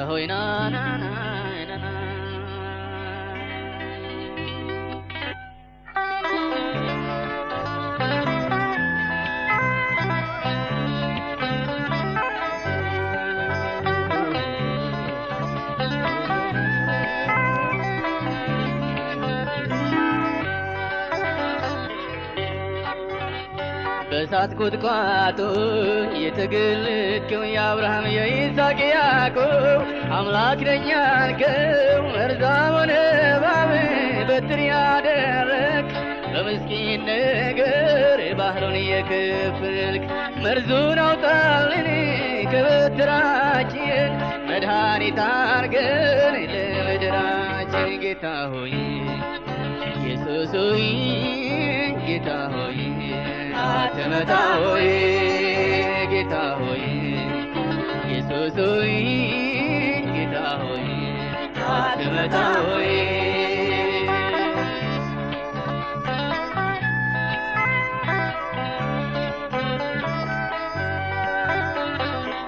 ሆይ ና ና ና ና በሳት ቁጥቋጦ የተገለጥከው የአብርሃም የይስሐቅ ያዕቆብ አምላክ ነኝ ያልከው መርዛሙን እባብ በትር ያደረግ በምስኪን ነገር ባህሩን የከፈልክ መርዙን አውጣልን ከበትራችን መድኃኒት አርገን ለምድራችን ጌታ ሆይ ኢየሱስ ሆይ ጌታ ሆይ አትመታ ሆይ ጌታ ሆይ ኢየሱስ ሆይ ጌታ ሆይ አትመታ ሆይ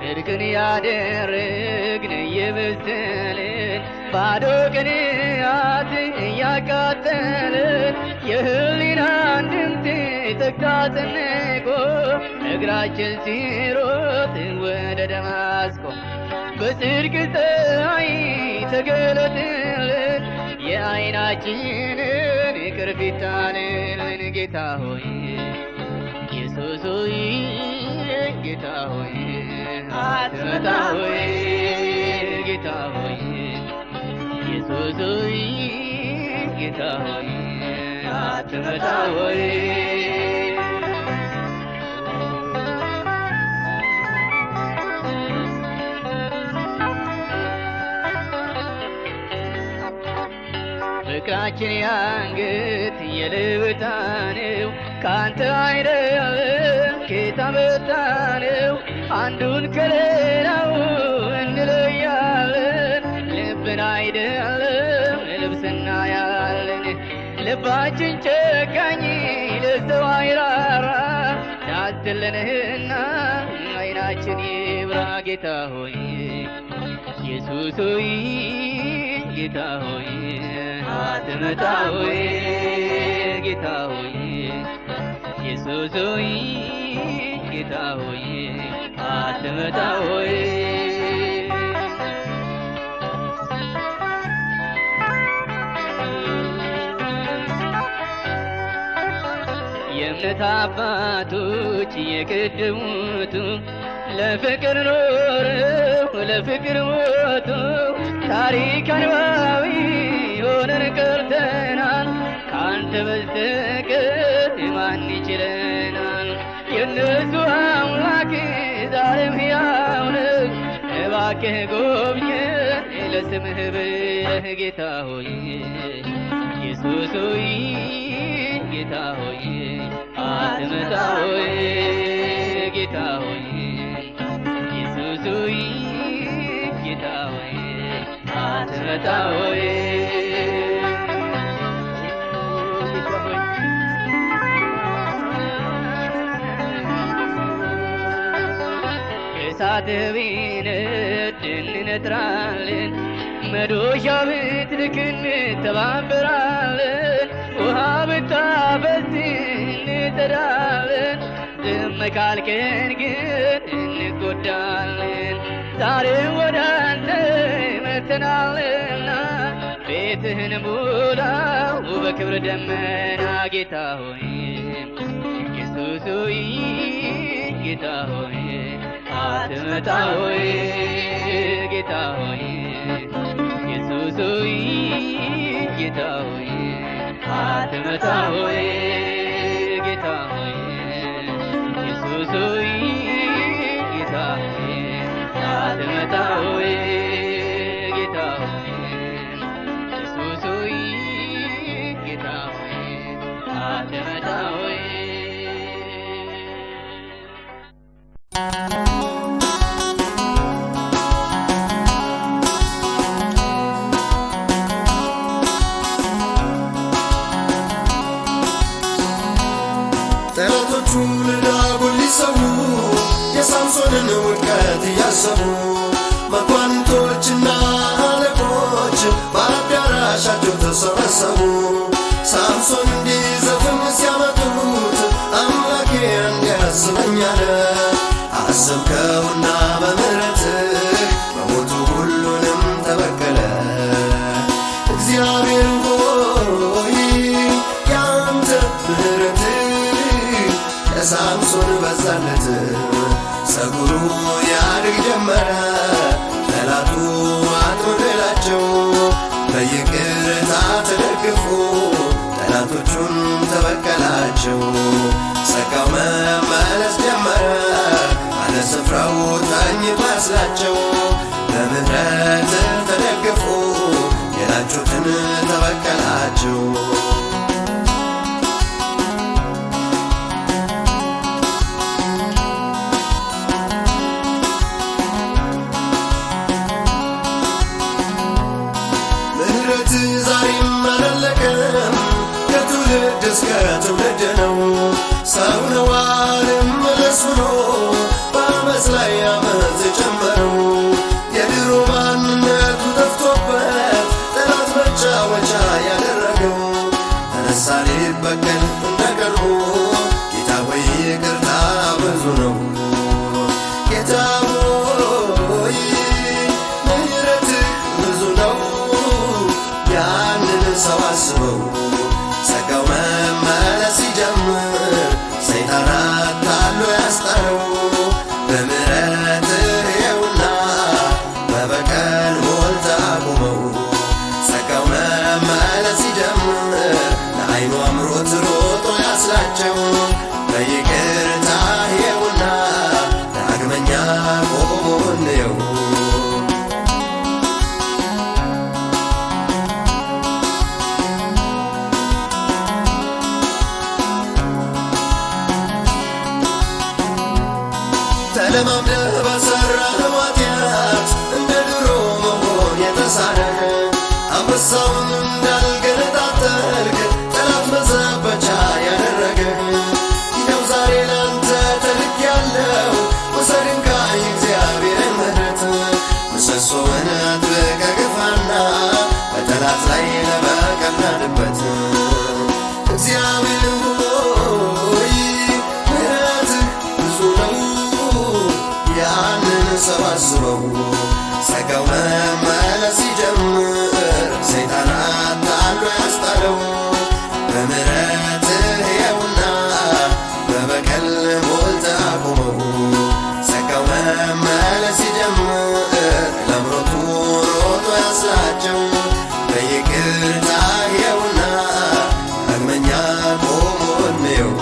እርቅን ያደረግን የመሰለን ባዶ ቅንዓት እያቃጠለን የህሊናን ድምፅ ተግታጽንቆ እግራችን ሲሮጥ ወደ ደማስቆ በጽድቅ ፀሐይ ተገለጥልን የዓይናችንን ቅርፊት ጣልልን ጌታ ሆይ ኢየሱስ ሆይ ጌታ ሆይ አትመታ ሆይ ጌታ ሆይ ኢየሱስ ሆይ ጌታ ሆይ አትመታ ሆይ ፍቅራችን ያንገት የልብታነው ካንተ አይደለም ጌታ መጣነው አንዱን ከሌላው እንለያለን ልብን አይደለም ልብስና ያለን ልባችን ጨካኝ ለሰው አይራራ ዳትልንህና አይናችን ይብራ ጌታ ሆይ ኢየሱስ ሆይ ጌታ ሆይ አትመታ ሆይ ጌታ ሆይ ኢየሱስ ሆይ ጌታ ሆይ አትመታ ሆይ የእምነት አባቶች የቀደሙት ለፍቅር ኖረው ለፍቅር ሞቱ ታሪክ አንባቢ ሆነን ቀርተናል ካንተ በስተቀር ማን ይችለናል የእነሱ አምላክ ዛሬም ሕያው ነው እባክህ ጎብኘን ለስምህ ብለህ ጌታ ሆይ ኢየሱስ ሆይ ጌታ ሆይ አትመታ ሆይ ጌታ ሆይ ኢየሱስ ሆይ ጌታ ሆይ አትመታ ሆይ እሳት ቢነድ እንነጥራለን መዶሻ ብትልክ እንተባበራለን ውሃ ብታፈስ እንጠዳለን ዝም ካልከን ግን እንጎዳለን ዛሬም ወደ አንተ መጥተናልና ቤትህን ሙላው በክብር ደመና ጌታ ሆይ ኢየሱስ ሆይ ጌታ ሆይ አትመታ ሆይ ጌታ ሆይ ኢየሱስ ሆይ ጌታ ሆይ አትመታ ሆይ ጌታ ሆይ ኢየሱስ ሆይ ጌታ ሆይ አትመታ ሆይ ጌታ ሆይ ኢየሱስ ሆይ ጌታ ሆይ አትመታ ሆይ የሳምሶንን ውድቀት እያሰቡ መኳንንቶችና ተሰበሰቡ። ሳምሶን እንዲዘፍን ሲያመጡት አምላኬ እንዲያስበኝ አለ። አሰብከውና በምሕረትህ በሞቱ ሁሉንም ተበቀለ። እግዚአብሔር ሆይ ያንተ ምሕረትህ ለሳምሶን በዛለት። ፀጉሩ ያድግ ጀመረ፣ ጠላቱ አጥመደላቸው። በይቅርታ ተደግፎ ጠላቶቹን ተበቀላቸው። ጸጋው መመለስ ጀመረ፣ አለ ስፍራው ተኝቶ ያስላቸው። በምሕረት ተደግፎ የላጩትን ተበቀላቸው። ዛሬም አላለቀም፣ ከትውልድ እስከ ትውልድ ነው። ሰው ነው አልመለስ ብሎ በአመፅ ላይ አመፅ የጨመረው። የድሮ ማንነቱ ጠፍቶበት ጠላት መጫወቻ ያደረገው። ተነሳ ሊበቀል እንደ ቀድሞ፣ ጌታ ሆይ ይቅርታ ብዙ ነው። ጌታ ሆይ ምሕረትህ ብዙ ነው። ያንን ሰው አስበው፣ ጸጋው መመለስ ሲጀምር ሰይጣን አታሎ ያስጣለው። በምሕረትህ ይኸውና በበቀል ሞልተህ አቁመው። ጸጋው መመለስ ሲጀምር ለዓይኑ አምሮት ሮጦ ያስላቸው። በይቅርታህ ይኸውና ዳግመኛ ቆሞ እንየው። ተለማምደህ በሠራኸው ኃጢአት እንደ ድሮ መሆን የተሳነህ፣ አንበሳውን እንዳልገነጣጠልክ ጠላት መዘበቻ ያደረገህ። ይኸው ዛሬ ላንተ ተልኬአለሁ፣ ውሰድ እንካ የእግዚአብሔርን ምሕረት። ምሰሶውን አጥብቀህ ግፋና በጠላት ላይ ለበቀል ናድበት። እግዚአብሔር ሆይ ምሕረትህ ብዙ ነው። ያንን ሰው አስበው፣ ጸጋው መመለስ ሲጀምር ሰይጣን አታሎ ያስጣለው። በምሕረትህ ይኸውና በበቀል ሞልተህ አቁመው። ጸጋው መመለስ ሲጀምር ለምሮቱ ሮጦ ያስላቸው። በይቅርታህ ይኸውና ዳግመኛ ቆሞ እንየው።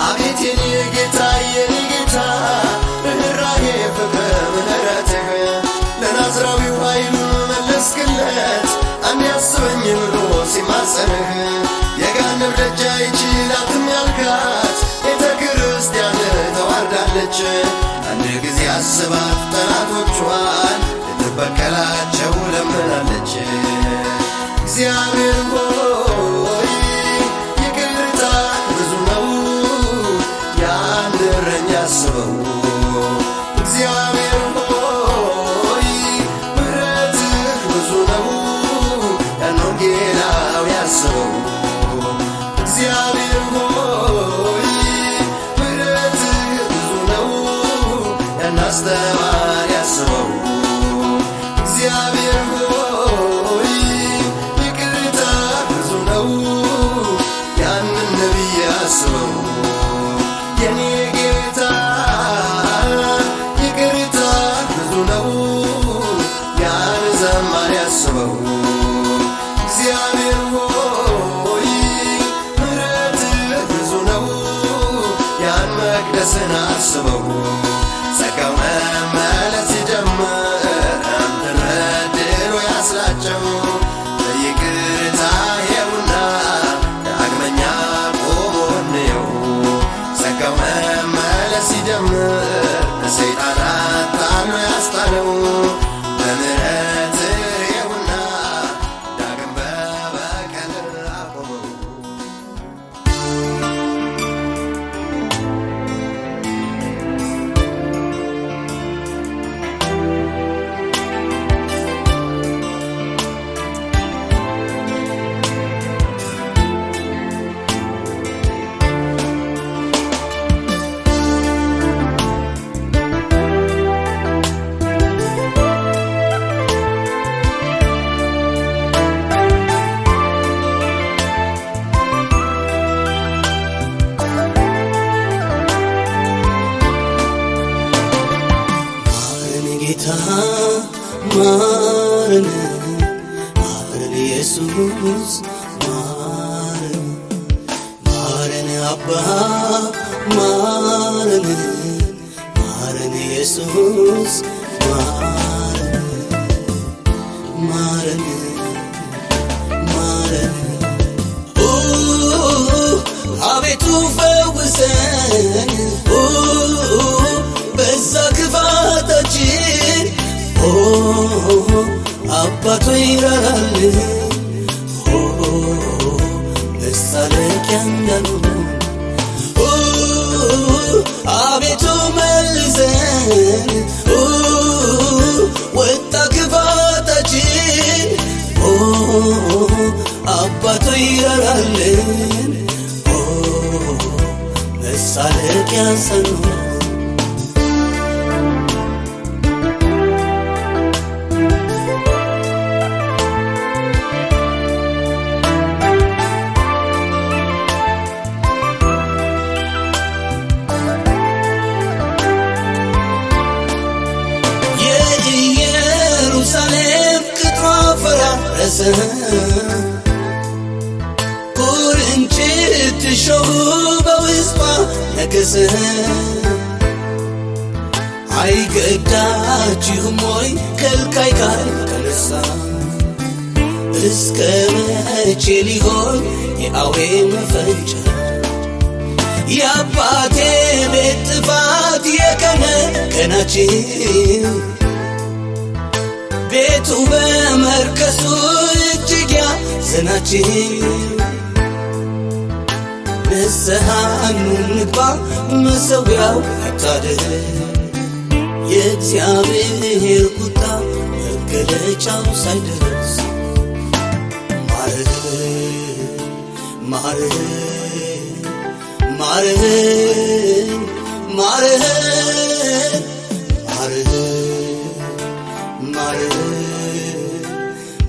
አቤት የኔ ጌታ የኔ ጌታ ርኅራኄ ፍቅር ምሕረትህ፣ ለናዝራዊው ኃይሉን መለስክለት አንድ ያስበኝ ብሎ ሲማጸንህ። የገሃነም ደጅ አይችላትም ያልካት ቤተ ክርስቲያን ተዋርዳለች። አንድ ጊዜ አስባት ጠላቶቿን ልትበቀላቸው ለምናለች። እግዚአብሔር ሆይ ይቅርታ ብዙ ነው። ያን እረኛ አስበው። እግዚአብሔር ሆይ ምሕረትህ ብዙ ነው። ያን ወንጌላዊ አስበው። እግዚአብሔር ሆይ ምሕረትህ ብዙ ነው። ያን አስተማሪ አስበው። እግዚአብሔር ሆይ ይቅርታ ብዙ ነው። ያንን ነቢይ አስበው። የኔ ጌታ ይቅርታ ብዙ ነው። ያን ዘማሪ አስበው። እግዚአብሔር ሆይ ምሕረትህ ብዙ ነው። ያን መቅደስን አስበው። ጸጋው መመለስ ሲጀምር አንተን በድሎ ያስላቸው። በይቅርታህ ይኸውና ዳግመኛ ቆሞ እንየው። ጸጋው መመለስ ሲጀምር ሰይጣን አታሎ ያስጣለው። በምሕረትህ ይኸውና ዳግም በበቀል አቆመው። ጌታ ማረን ማረን ኢየሱስ ማረን ማረን አባ ማረን ማረን ኢየሱስ ማረን ማረን ማረን አቤቱ ፈውሰን በዛ ክፋታችን አባቶ ይራራልን መሳለቂያ እንዳንሆን አቤቱ መልሰን ወጣ ክፋታችን አባቶ ይራራልን መሳለቂያ ሳንሆን የኢየሩሳሌም ቅጥሯ ፈራረሰ ኩርንችት እሾህ በውስጧ ነገሰ አይገዳችሁም ወይ ከልካይ ካልተነሳ እስከ መቼ ሊሆን የአውሬ መፈንጫ የአባቴ ቤት ጥፋት የከነከናችን ቤቱ በመርከሱ እጅግ ያዘናችን ንስሐ እንግባ መሠዊያው ይታደር የእግዚአብሔር ቁጣ መገለጫው ሳይደርስ ማረን ማረን ማረን ማረን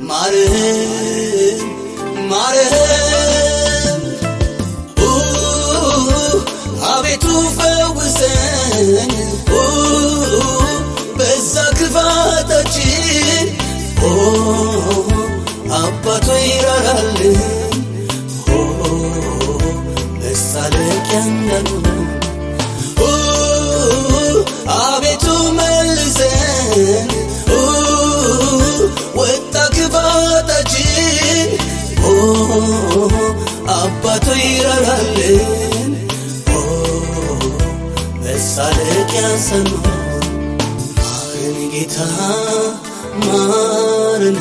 ማረን ማረን አቤቱ ፈውሰን በዛ ክፋታችን አባቶ ይራራልን መሳለቂያ እንዳንሆን አቤቱ መልሰን ወጣ ክፋታችን አባቶ ይራራልን መሳለቂያ ሳንሆን ማረን ጌታ ማረን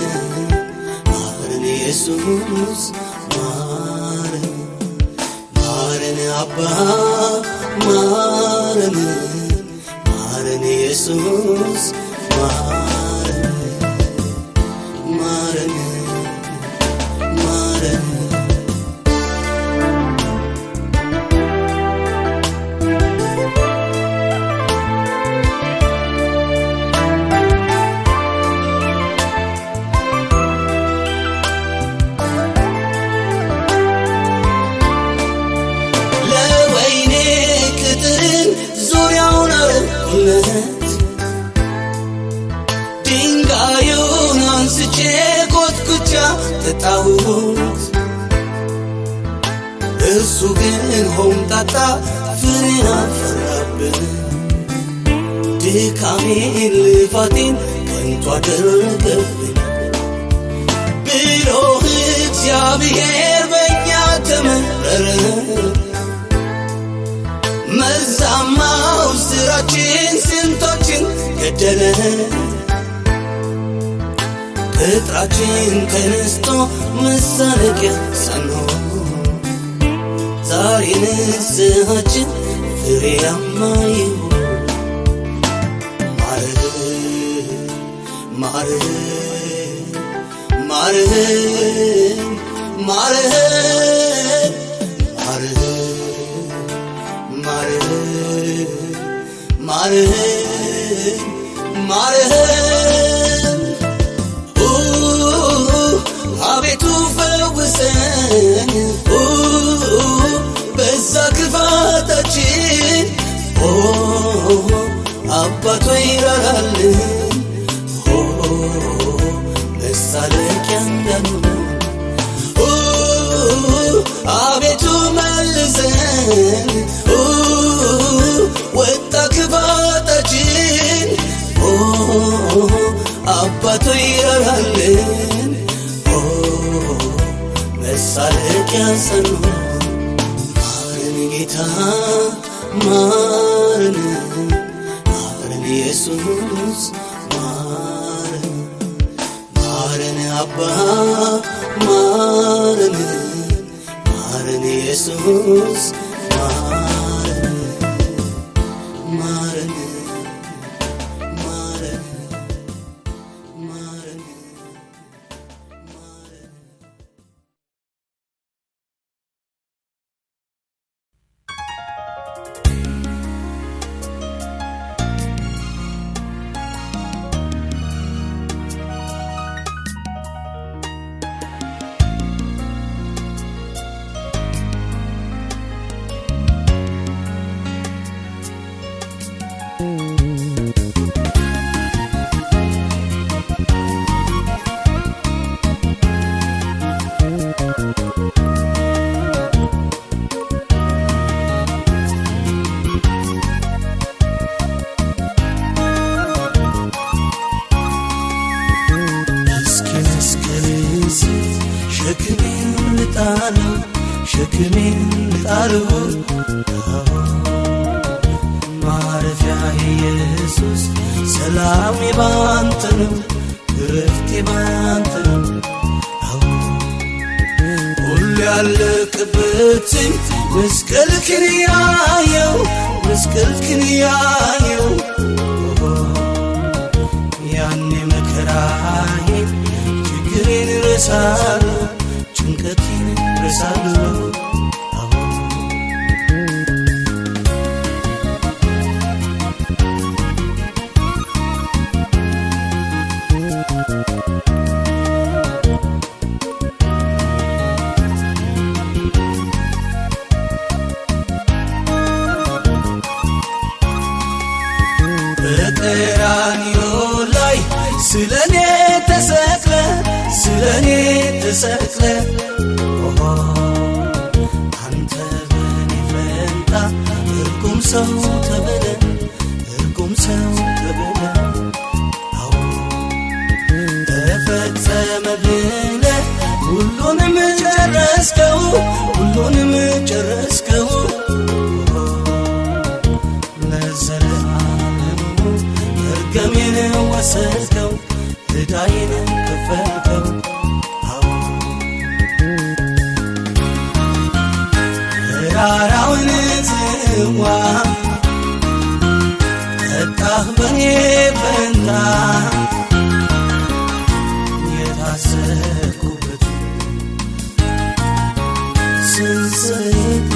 ማረን ኢየሱስ ማረን ማረን አባ ማረን ማረን ኢየሱስ ማረን ማረን ማረን ለወይኔ ቅጥርን ዙሪያውን አረኩለት ድንጋዩን አንስቼ ኮትኩቻ ተጣሁት እርሱ ግን ሆምጣጣ ፍሬ አፈራብን ድካሜን ልፋቴን ከንቱ አደረገብን ብሎ እግዚአብሔር በእኛ ተመረረ መርዛማው ስራችን ስንቶችን ገደለ ቅጥራችን ተነስቶ መሳለቂያ ሳንሆን ዛሬ ንስሐችን ፍሬያማ ይሁን ማረን ማረን ማረን ማረን ማረን ማረን አቤቱ ፈውሰን በዛ ክፋታችን አባቶ ይራራልን መሳለቂያ እንዳንሆን አቤቱ መልሰን ወጣ ክፋታችን አባቶ ይራራልን መሳለቂያ ሳንሆን ማረን ጌታ ማረን ማረን ኢየሱስ ማረን ማረን አባ ማረን ማረን ኢየሱስ ማረን ማረን ማረን ማረን ማረን ሸክሜን ልጣለው ማረፊያ ኢየሱስ ሰላሜ ባንተ ነው እረፍቴ ባንተ ነው ሁሉ ያለቅበትን መስቀልክን ያየው ያኔ መከራዬን ችግሬን ረሳለሁ ጭንቀቴን ረሳለሁ በቀራንዮ ላይ ስለኔ ተሰቅለ አንተ በኔ ፈንታ እርጉም ሰው ተበለ ተፈጸመ ብለህ ሁሉንም ጨረስከው ለዘለዓለሙ መርገሜን ወሰድከው ዕዳዬን ከፈልከው መራራውን ጽዋ ጠጣህ በኔ ፈንታ የታሰርኩበት ሰንሰለት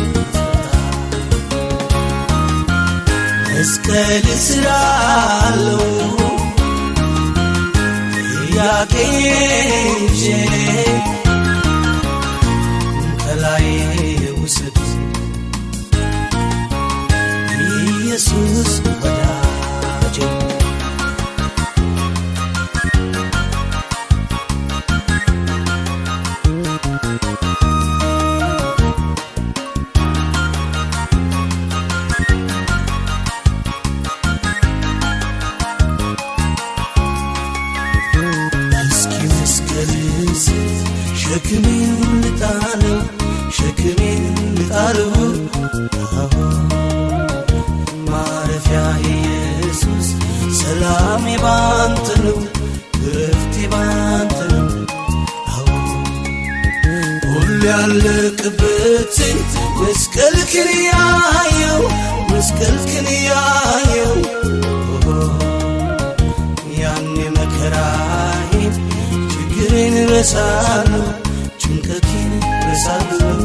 መስቀል ስራለው ያቄጄ ከላይ ውሰድ ኢየሱስ ወዳጄ ሸክሜን ልጣለው ማረፊያ ኢየሱስ ሰላሜ ባንተ ነው እረፍቴ ባንተ ነው ሁሉ ያለቅበትን መስቀልክን ያየው ያኔ መከራዬን ችግሬን ረሳለሁ ጭንቀቴን ረሳለሁ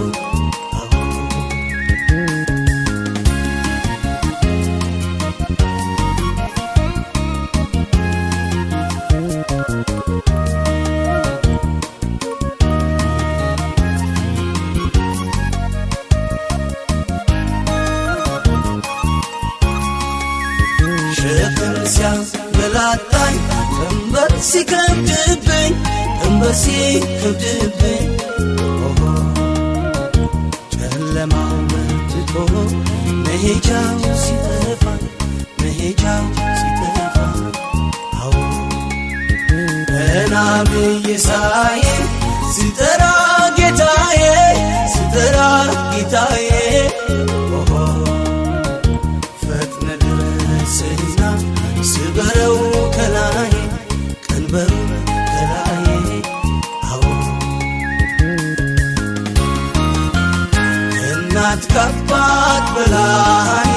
ሸክም ሲያንገላታኝ ቀንበር ሲከብድብኝ እንበር ሲከብድብኝ ጨለማው በርትቶ መሄጃው ሲጠፋ መሄጃው ሲጠፋ አዎ ቀና ብዬ ሳይ ስጠራ ጌታዬ ስጠራ ጌታዬ ፈጥነ ድረስና ስበረው ከላይ ቀንበሩ ከላይ አዎ እናት ከአባት በላይ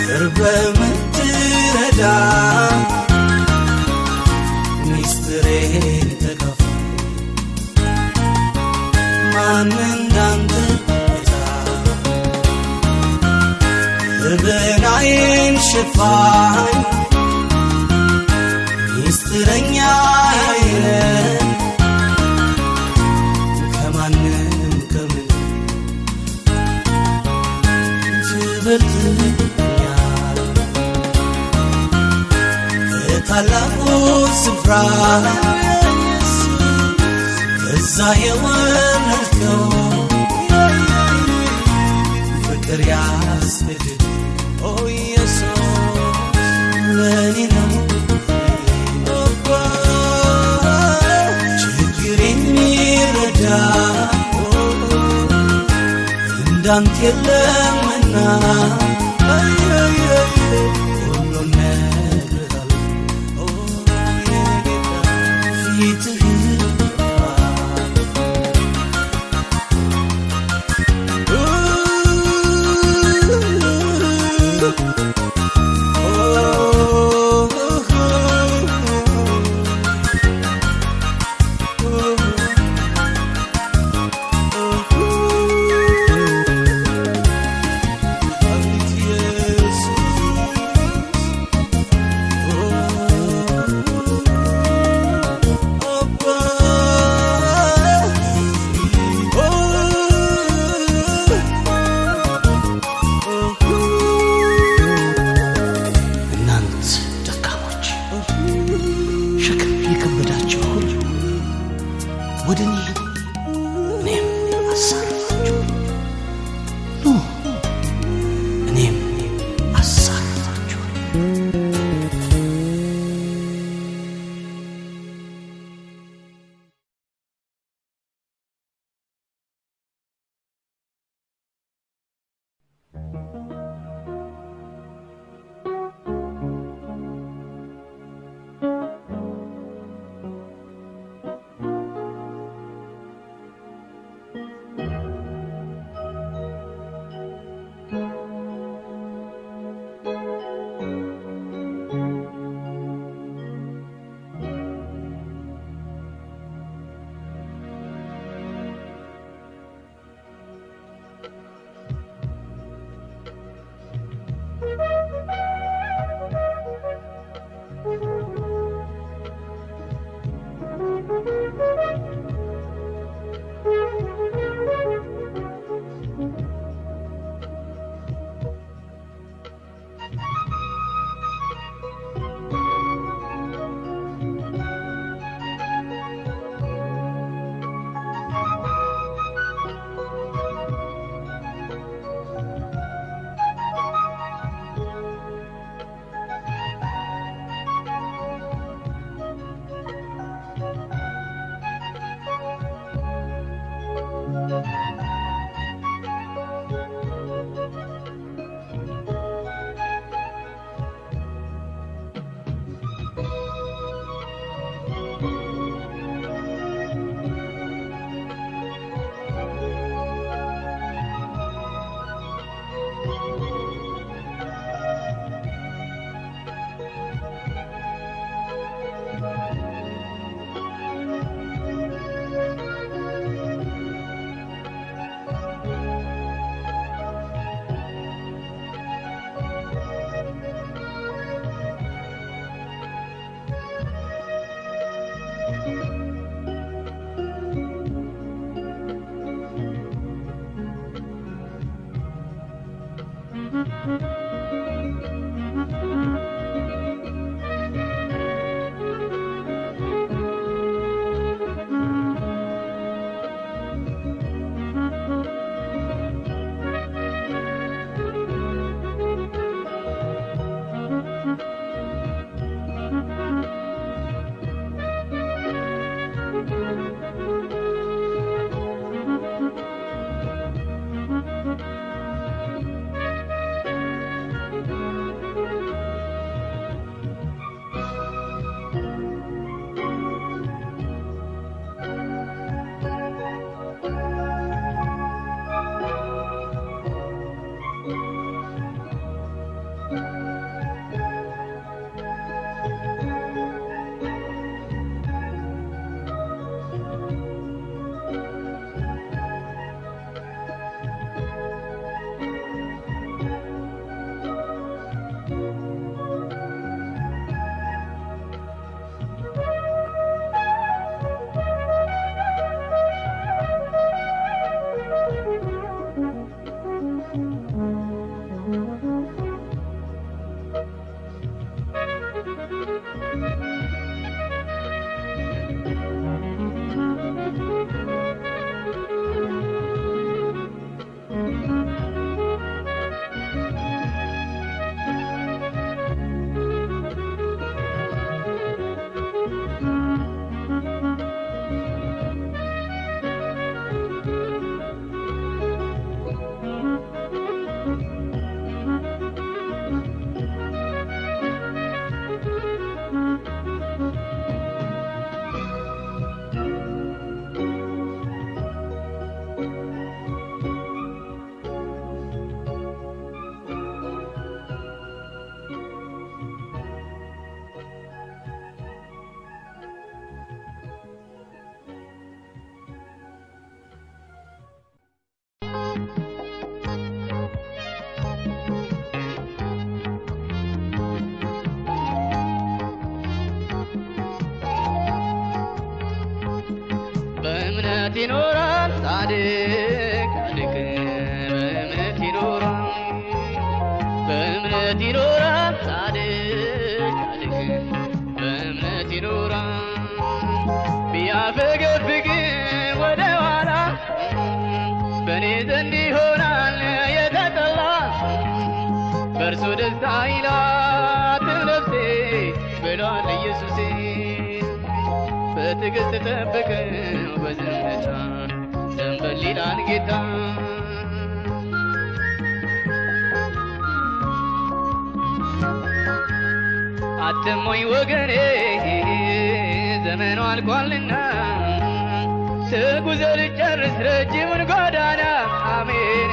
ቅርብ የምትረዳ ሚስጥሬን ተካፋይ ማን እንዳንተ ጌታ በበናዬን ሸፋኝ ሚስጥረኛ አይነ ከማንም ከምን ትበልጥኛል ከታላቁ ስፍራ ከዛ የወረድከው ፍቅር ያስገድድ ኦ ኢየሱስ ለኔ ነው የሚረዳ እንዳንተ የለምና ሁሉን ነግሬሃለሁ ፊትህ በእምነት ይኖራል ጻድቅ ጻድቅ በእምነት ይኖራል በእምነት ይኖራል ጻድቅ ጻድቅ በእምነት ይኖራል ቢያፈገፍግ ወደ ኋላ በእኔ ዘንድ ይሆናል የተጠላ በእርሱ ደስታ ይላት ነፍሴ ብሏል ኢየሱሴ በትዕግሥት ጠብቀው በዝምታ ዘንበል ይላል ጌታ አትሞኝ ወገኔ ዘመኑ አልቋልና ተጉዘህ ልጨርስ ረጅሙን ጎዳና አሜን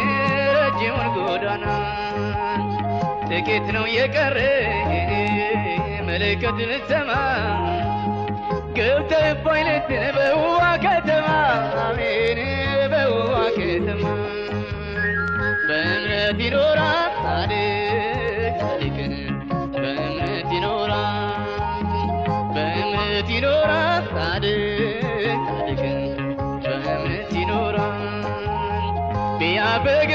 ረጅሙን ጎዳና ጥቂት ነው የቀረ መለከት ልትሰማ ገብተህ እፎይ ልትል በውዋ ከተማ አሜን በውዋ ከተማ በእምነት ይኖራል ጻድቅ ጻድቅ በእምነት ይኖራል በእምነት ይኖራል ጻድቅ ጻድቅ በእምነት ይኖራል ቢያፈገ